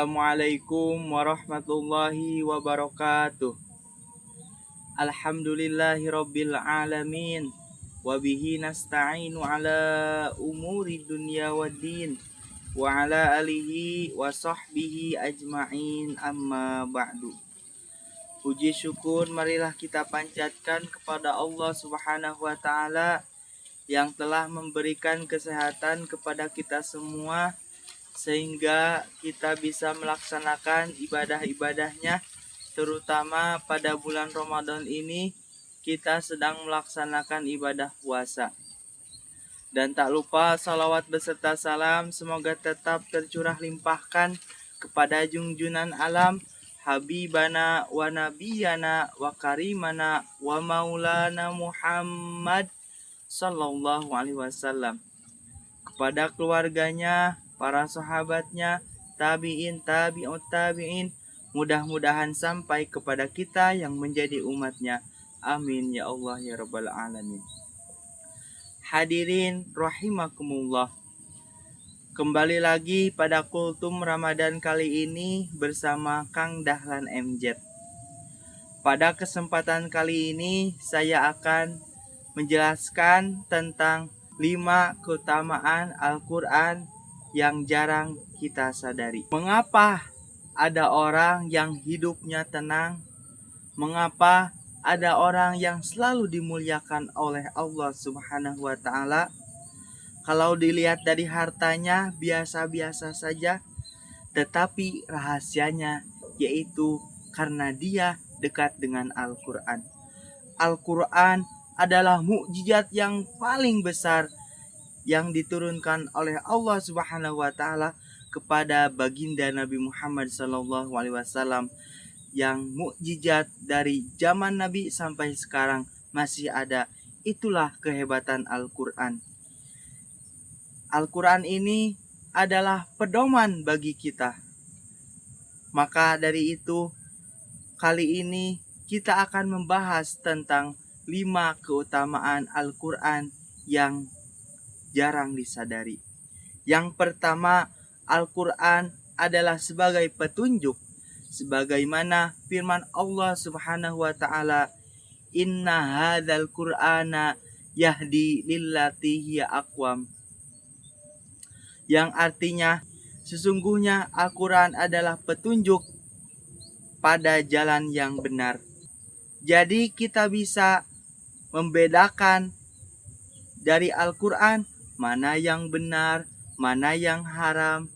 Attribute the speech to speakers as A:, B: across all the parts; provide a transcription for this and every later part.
A: Assalamualaikum warahmatullahi wabarakatuh. Alhamdulillahirabbil alamin. Wabihi nasta'inu ala umuri dunya waddin. Wa ala alihi wa sahbihi ajma'in, amma ba'du. Puji syukur marilah kita panjatkan kepada Allah Subhanahu wa taala yang telah memberikan kesehatan kepada kita semua, sehingga kita bisa melaksanakan ibadah-ibadahnya, terutama pada bulan Ramadan ini kita sedang melaksanakan ibadah puasa. Dan tak lupa salawat beserta salam semoga tetap tercurah limpahkan kepada junjunan alam, Habibana wa Nabiyana wa Karimana wa Maulana Muhammad Sallallahu Alaihi Wasallam, kepada keluarganya, para sahabatnya, tabi'in, tabi'ut tabi'in, mudah-mudahan sampai kepada kita yang menjadi umatnya. Amin ya Allah ya Rabbal Alamin. Hadirin rahimakumullah, kembali lagi pada Kultum Ramadan kali ini bersama Kang Dahlan MZ. Pada kesempatan kali ini saya akan menjelaskan tentang 5 keutamaan Al-Quran yang jarang kita sadari. Mengapa ada orang yang hidupnya tenang? Mengapa ada orang yang selalu dimuliakan oleh Allah Subhanahu wa taala? Kalau dilihat dari hartanya biasa-biasa saja, tetapi rahasianya yaitu karena dia dekat dengan Al-Quran. Al-Quran adalah mukjizat yang paling besar yang diturunkan oleh Allah Subhanahu wa taala kepada baginda Nabi Muhammad sallallahu alaihi wasallam, yang mukjizat dari zaman Nabi sampai sekarang masih ada. Itulah kehebatan Al-Quran. Al-Quran ini adalah pedoman bagi kita. Maka dari itu, kali ini kita akan membahas tentang 5 keutamaan Al-Quran yang jarang disadari. Yang pertama, Al-Quran adalah sebagai petunjuk, sebagaimana firman Allah Subhanahu wa taala, "Inna hadzal Qur'ana yahdi lillati hiya aqwam." Yang artinya, sesungguhnya Al-Quran adalah petunjuk pada jalan yang benar. Jadi kita bisa membedakan dari Al-Quran mana yang benar, mana yang haram,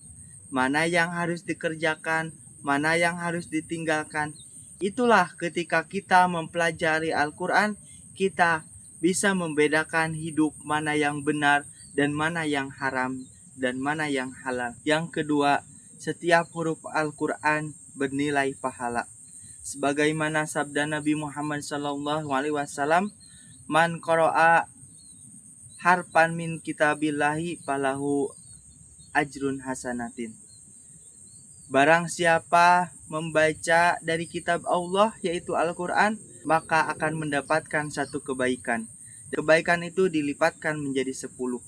A: mana yang harus dikerjakan, mana yang harus ditinggalkan. Itulah ketika kita mempelajari Al-Quran, kita bisa membedakan hidup mana yang benar dan mana yang haram dan mana yang halal. Yang kedua, setiap huruf Al-Quran bernilai pahala. Sebagaimana sabda Nabi Muhammad SAW, "Man qara'a harpan min kitabillahi falahu ajrun hasanatin." Barang siapa membaca dari kitab Allah yaitu Al-Quran, maka akan mendapatkan satu kebaikan. Kebaikan itu dilipatkan menjadi 10.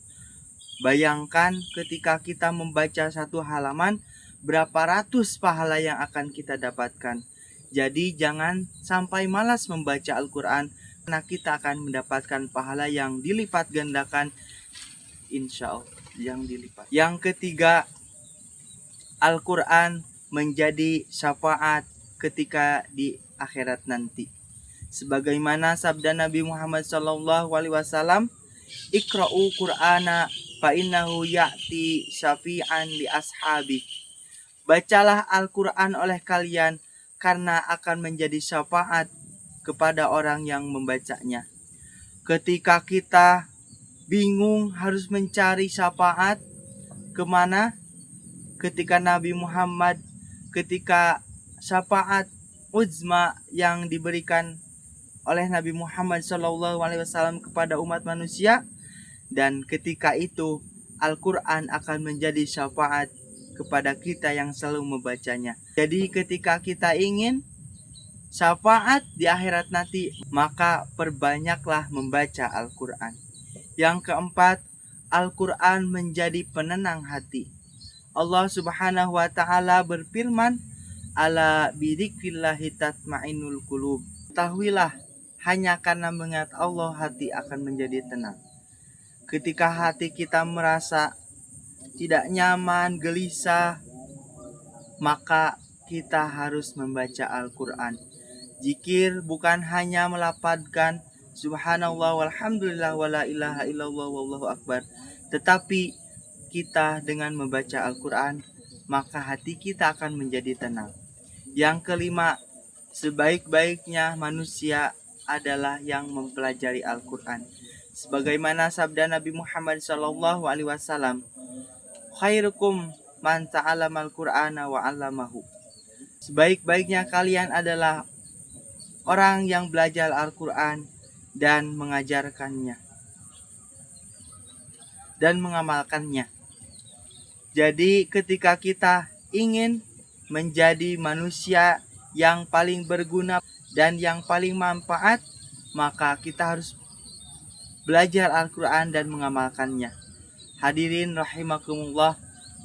A: Bayangkan ketika kita membaca satu halaman, berapa ratus pahala yang akan kita dapatkan. Jadi jangan sampai malas membaca Al-Quran, karena kita akan mendapatkan pahala yang dilipat gandakan, insya Allah yang dilipat. Yang ketiga, Al-Quran menjadi syafaat ketika di akhirat nanti. Sebagaimana sabda Nabi Muhammad SAW, "Iqra'u Qur'ana fa innahu ya'ti syafi'an li ashabi." Bacalah Al-Quran oleh kalian karena akan menjadi syafaat kepada orang yang membacanya. Ketika kita bingung harus mencari syafaat kemana, ketika Nabi Muhammad, ketika syafaat uzma yang diberikan oleh Nabi Muhammad SAW kepada umat manusia, dan ketika itu Al-Quran akan menjadi syafaat kepada kita yang selalu membacanya. Jadi ketika kita ingin syafaat di akhirat nanti, maka perbanyaklah membaca Al-Quran. Yang keempat, Al-Quran menjadi penenang hati. Allah Subhanahu wa taala berfirman, ala bidzikrillahi tatmainnul qulub. Ketahuilah, hanya karena mengingat Allah hati akan menjadi tenang. Ketika hati kita merasa tidak nyaman, gelisah, maka kita harus membaca Al-Quran. Zikir bukan hanya melafadzkan subhanallah walhamdulillah wala ilaha illallah wallahu akbar, tetapi kita dengan membaca Al-Quran, maka hati kita akan menjadi tenang. Yang kelima, sebaik-baiknya manusia adalah yang mempelajari Al-Quran. Sebagaimana sabda Nabi Muhammad SAW, khairukum man ta'allamal Qur'ana wa 'allamahu. Sebaik-baiknya kalian adalah orang yang belajar Al-Quran dan mengajarkannya dan mengamalkannya. Jadi ketika kita ingin menjadi manusia yang paling berguna dan yang paling manfaat, maka kita harus belajar Al-Quran dan mengamalkannya. Hadirin rahimakumullah,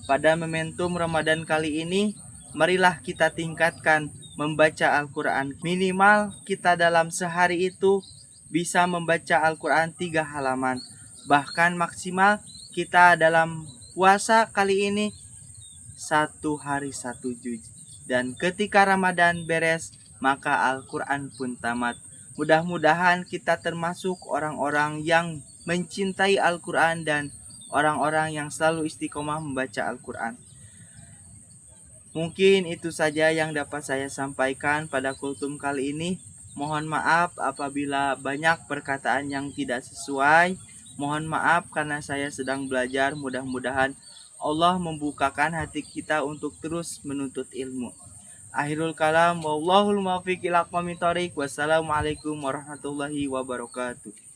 A: pada momentum Ramadan kali ini, marilah kita tingkatkan membaca Al-Quran. Minimal kita dalam sehari itu bisa membaca Al-Quran 3 halaman. Bahkan maksimal kita dalam puasa kali ini 1 hari 1 juz. Dan ketika Ramadan beres, maka Al-Quran pun tamat. Mudah-mudahan kita termasuk orang-orang yang mencintai Al-Quran dan orang-orang yang selalu istiqomah membaca Al-Quran. Mungkin itu saja yang dapat saya sampaikan pada kultum kali ini. Mohon maaf apabila banyak perkataan yang tidak sesuai. Mohon maaf karena saya sedang belajar. Mudah-mudahan Allah membukakan hati kita untuk terus menuntut ilmu. Akhirul kalam, wallahul muwaffiq ila aqwamit thoriq. Wassalamualaikum warahmatullahi wabarakatuh.